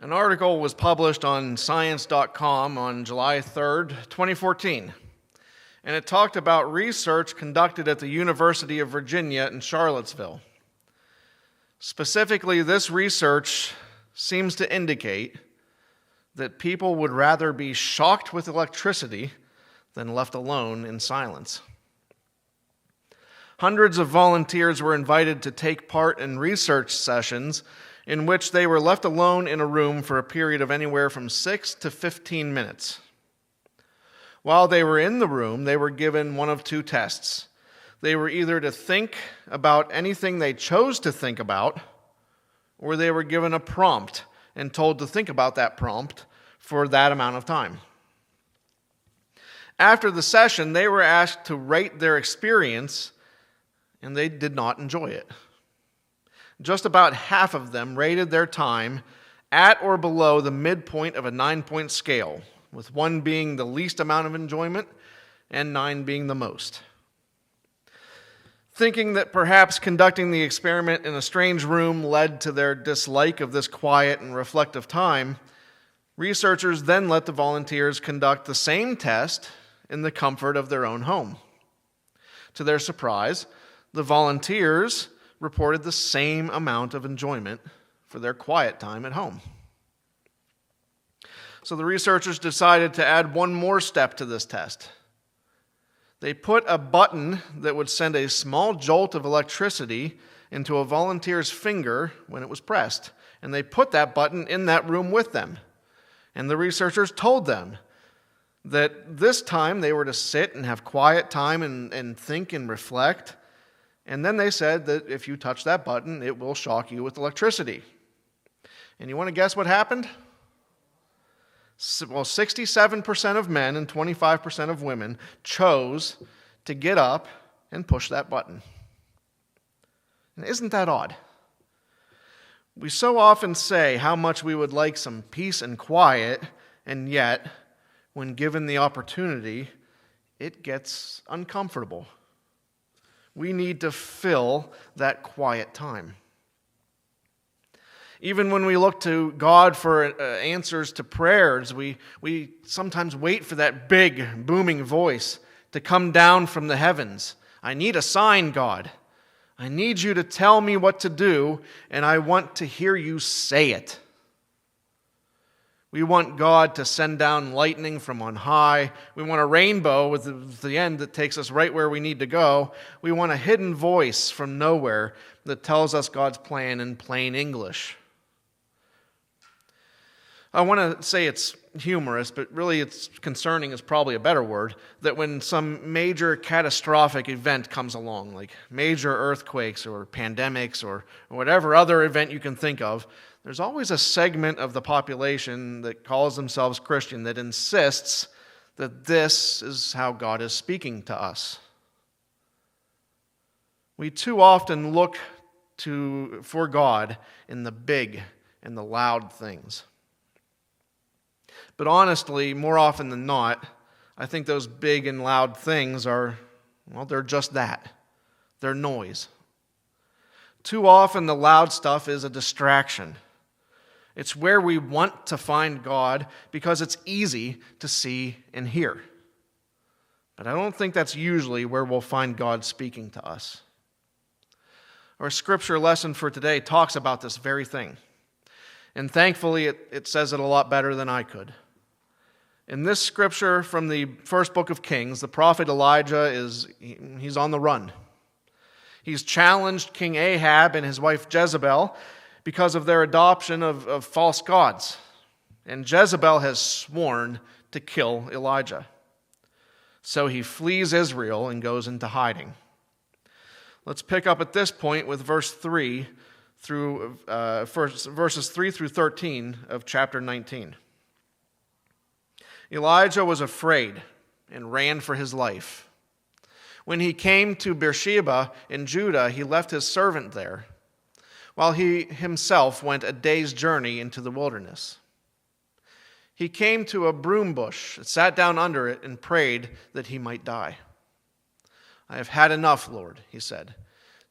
An article was published on Science.com on July 3rd, 2014, and it talked about research conducted at the University of Virginia in Charlottesville. Specifically, this research seems to indicate that people would rather be shocked with electricity than left alone in silence. Hundreds of volunteers were invited to take part in research sessions in which they were left alone in a room for a period of anywhere from 6 to 15 minutes. While they were in the room, they were given one of two tests. They were either to think about anything they chose to think about, or they were given a prompt and told to think about that prompt for that amount of time. After the session, they were asked to rate their experience, and they did not enjoy it. Just about half of them rated their time at or below the midpoint of a 9-point scale, with 1 being the least amount of enjoyment and 9 being the most. Thinking that perhaps conducting the experiment in a strange room led to their dislike of this quiet and reflective time, researchers then let the volunteers conduct the same test in the comfort of their own home. To their surprise, the volunteers reported the same amount of enjoyment for their quiet time at home. So the researchers decided to add one more step to this test. They put a button that would send a small jolt of electricity into a volunteer's finger when it was pressed, and they put that button in that room with them. And the researchers told them that this time they were to sit and have quiet time and think and reflect. And then they said that if you touch that button, it will shock you with electricity. And you want to guess what happened? Well, 67% of men and 25% of women chose to get up and push that button. And isn't that odd? We so often say how much we would like some peace and quiet, and yet, when given the opportunity, it gets uncomfortable. We need to fill that quiet time. Even when we look to God for answers to prayers, we sometimes wait for that big, booming voice to come down from the heavens. I need a sign, God. I need you to tell me what to do, and I want to hear you say it. We want God to send down lightning from on high. We want a rainbow with the end that takes us right where we need to go. We want a hidden voice from nowhere that tells us God's plan in plain English. I want to say it's humorous, but really it's concerning is probably a better word, that when some major catastrophic event comes along, like major earthquakes or pandemics or whatever other event you can think of, there's always a segment of the population that calls themselves Christian that insists that this is how God is speaking to us. We too often look for God in the big and the loud things. But honestly, more often than not, I think those big and loud things they're just that. They're noise. Too often the loud stuff is a distraction. It's where we want to find God because it's easy to see and hear. But I don't think that's usually where we'll find God speaking to us. Our scripture lesson for today talks about this very thing. And thankfully, it says it a lot better than I could. In this scripture from the first book of Kings, the prophet Elijah he's on the run. He's challenged King Ahab and his wife Jezebel because of their adoption of false gods. And Jezebel has sworn to kill Elijah. So he flees Israel and goes into hiding. Let's pick up at this point with verses 3 through 13 of chapter 19. Elijah was afraid and ran for his life. When he came to Beersheba in Judah, he left his servant there, while he himself went a day's journey into the wilderness. He came to a broom bush, sat down under it, and prayed that he might die. I have had enough, Lord, he said.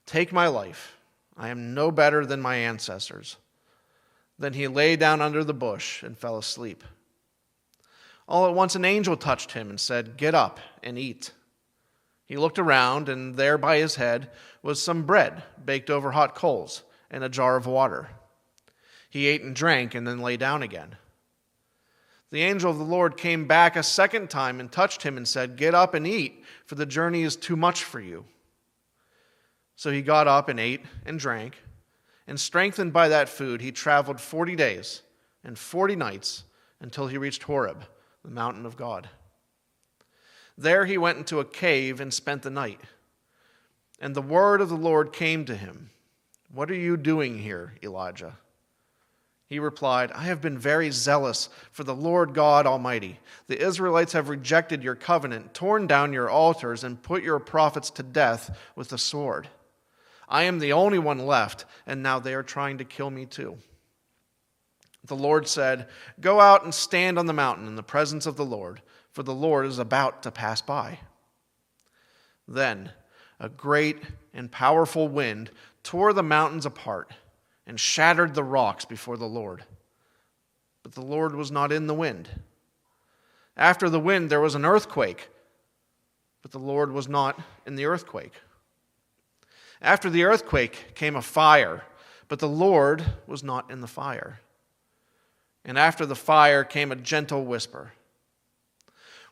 Take my life. I am no better than my ancestors. Then he lay down under the bush and fell asleep. All at once an angel touched him and said, "Get up and eat." He looked around, and there by his head was some bread baked over hot coals and a jar of water. He ate and drank and then lay down again. The angel of the Lord came back a second time and touched him and said, "Get up and eat, for the journey is too much for you." So he got up and ate and drank, and strengthened by that food, he traveled 40 days and 40 nights until he reached Horeb, the mountain of God. There he went into a cave and spent the night. And the word of the Lord came to him, "What are you doing here, Elijah?" He replied, "I have been very zealous for the Lord God Almighty. The Israelites have rejected your covenant, torn down your altars, and put your prophets to death with the sword. I am the only one left, and now they are trying to kill me too." The Lord said, "Go out and stand on the mountain in the presence of the Lord, for the Lord is about to pass by." Then a great and powerful wind tore the mountains apart and shattered the rocks before the Lord. But the Lord was not in the wind. After the wind there was an earthquake, but the Lord was not in the earthquake. After the earthquake came a fire, but the Lord was not in the fire. And after the fire came a gentle whisper.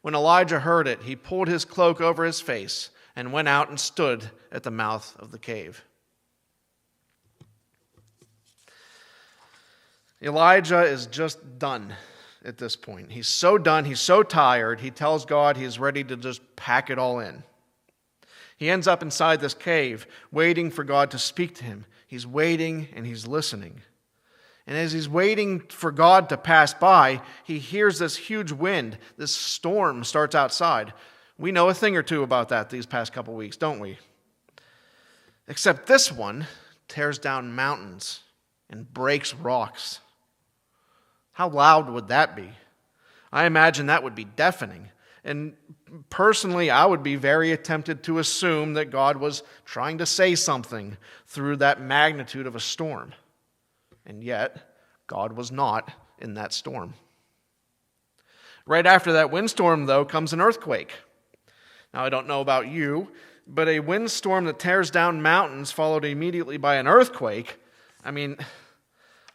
When Elijah heard it, he pulled his cloak over his face and went out and stood at the mouth of the cave. Elijah is just done at this point. He's so done, he's so tired, he tells God he's ready to just pack it all in. He ends up inside this cave, waiting for God to speak to him. He's waiting and he's listening. And as he's waiting for God to pass by, he hears this huge wind. This storm starts outside. We know a thing or two about that these past couple weeks, don't we? Except this one tears down mountains and breaks rocks. How loud would that be? I imagine that would be deafening. And personally, I would be very tempted to assume that God was trying to say something through that magnitude of a storm. And yet, God was not in that storm. Right after that windstorm, though, comes an earthquake. Now, I don't know about you, but a windstorm that tears down mountains followed immediately by an earthquake. I mean,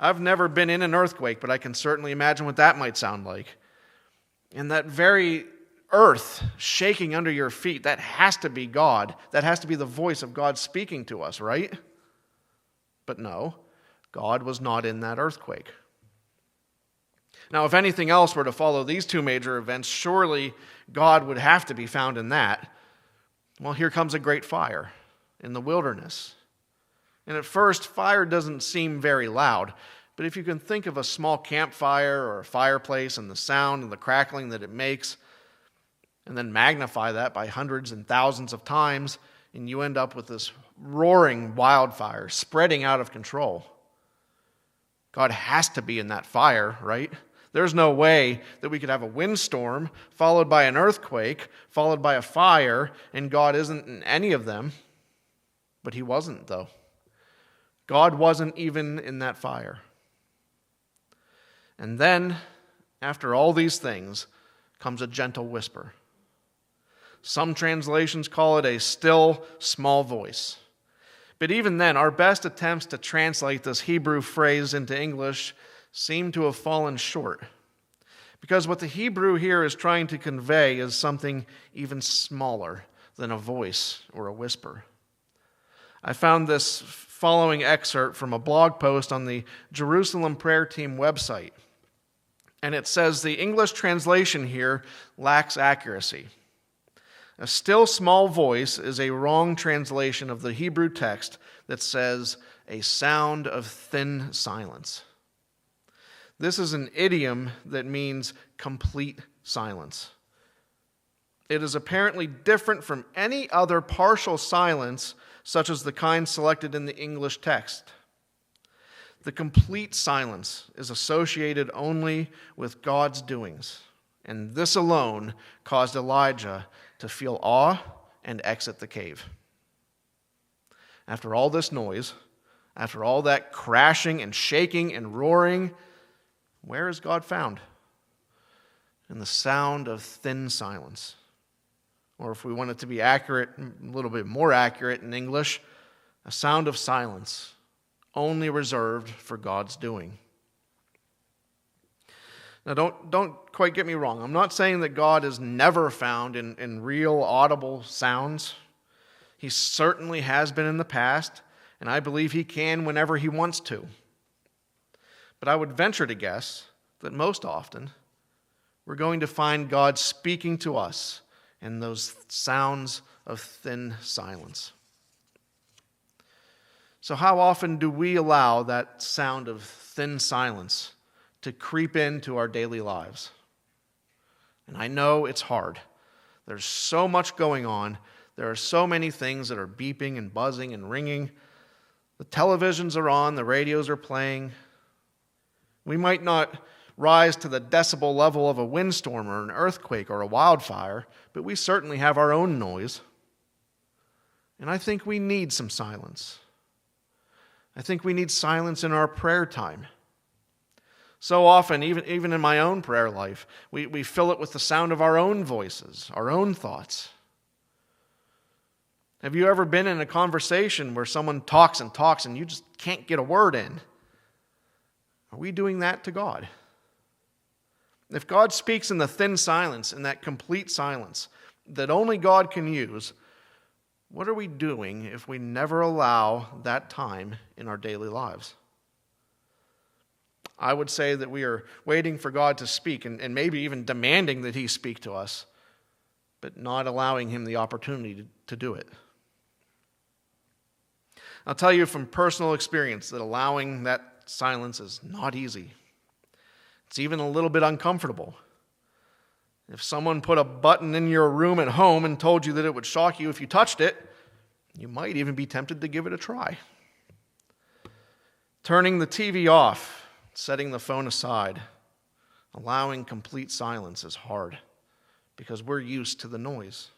I've never been in an earthquake, but I can certainly imagine what that might sound like. And that very earth shaking under your feet, that has to be God. That has to be the voice of God speaking to us, right? But no, God was not in that earthquake. Now, if anything else were to follow these two major events, surely God would have to be found in that. Well, here comes a great fire in the wilderness. And at first, fire doesn't seem very loud. But if you can think of a small campfire or a fireplace and the sound and the crackling that it makes, and then magnify that by hundreds and thousands of times, and you end up with this roaring wildfire spreading out of control. God has to be in that fire, right? There's no way that we could have a windstorm followed by an earthquake, followed by a fire, and God isn't in any of them. But he wasn't, though. God wasn't even in that fire. And then, after all these things, comes a gentle whisper. Some translations call it a still, small voice. But even then, our best attempts to translate this Hebrew phrase into English seem to have fallen short. Because what the Hebrew here is trying to convey is something even smaller than a voice or a whisper. I found this following excerpt from a blog post on the Jerusalem Prayer Team website. And it says the English translation here lacks accuracy. A still small voice is a wrong translation of the Hebrew text that says a sound of thin silence. This is an idiom that means complete silence. It is apparently different from any other partial silence, such as the kind selected in the English text. The complete silence is associated only with God's doings, and this alone caused Elijah to feel awe and exit the cave. After all this noise, After all that crashing and shaking and roaring, where is God found? In the sound of thin silence. Or if we want it to be accurate, a little bit more accurate in English, a sound of silence, only reserved for God's doing. Now don't quite get me wrong. I'm not saying that God is never found in real audible sounds. He certainly has been in the past, and I believe he can whenever he wants to. But I would venture to guess that most often we're going to find God speaking to us in those sounds of thin silence. So how often do we allow that sound of thin silence to creep into our daily lives? And I know it's hard. There's so much going on. There are so many things that are beeping and buzzing and ringing. The televisions are on, the radios are playing. We might not rise to the decibel level of a windstorm or an earthquake or a wildfire, but we certainly have our own noise. And I think we need some silence. I think we need silence in our prayer time. So often, even in my own prayer life, we fill it with the sound of our own voices, our own thoughts. Have you ever been in a conversation where someone talks and you just can't get a word in? Are we doing that to God? If God speaks in the thin silence, in that complete silence that only God can use, what are we doing if we never allow that time in our daily lives? I would say that we are waiting for God to speak and maybe even demanding that he speak to us, but not allowing him the opportunity to do it. I'll tell you from personal experience that allowing that silence is not easy. It's even a little bit uncomfortable. If someone put a button in your room at home and told you that it would shock you if you touched it, you might even be tempted to give it a try. Turning the TV off, setting the phone aside, allowing complete silence is hard because we're used to the noise.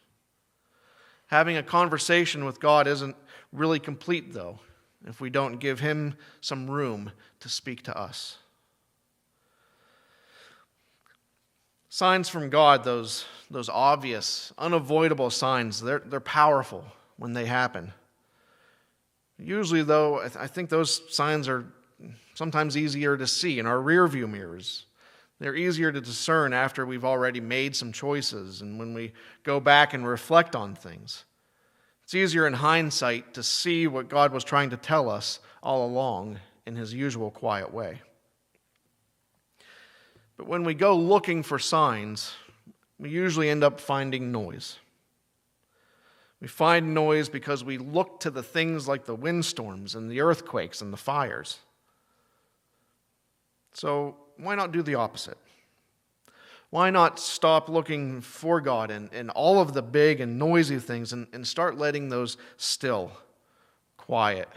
Having a conversation with God isn't really complete, though, if we don't give him some room to speak to us. Signs from God, those obvious, unavoidable signs, they're powerful when they happen. Usually, though, I think those signs are sometimes easier to see in our rearview mirrors. They're easier to discern after we've already made some choices and when we go back and reflect on things. It's easier in hindsight to see what God was trying to tell us all along in his usual quiet way. But when we go looking for signs, we usually end up finding noise. We find noise because we look to the things like the windstorms and the earthquakes and the fires. So why not do the opposite? Why not stop looking for God in all of the big and noisy things and start letting those still, quiet,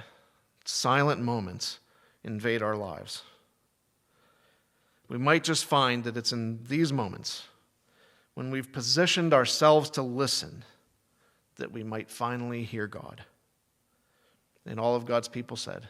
silent moments invade our lives? We might just find that it's in these moments, when we've positioned ourselves to listen, that we might finally hear God. And all of God's people said,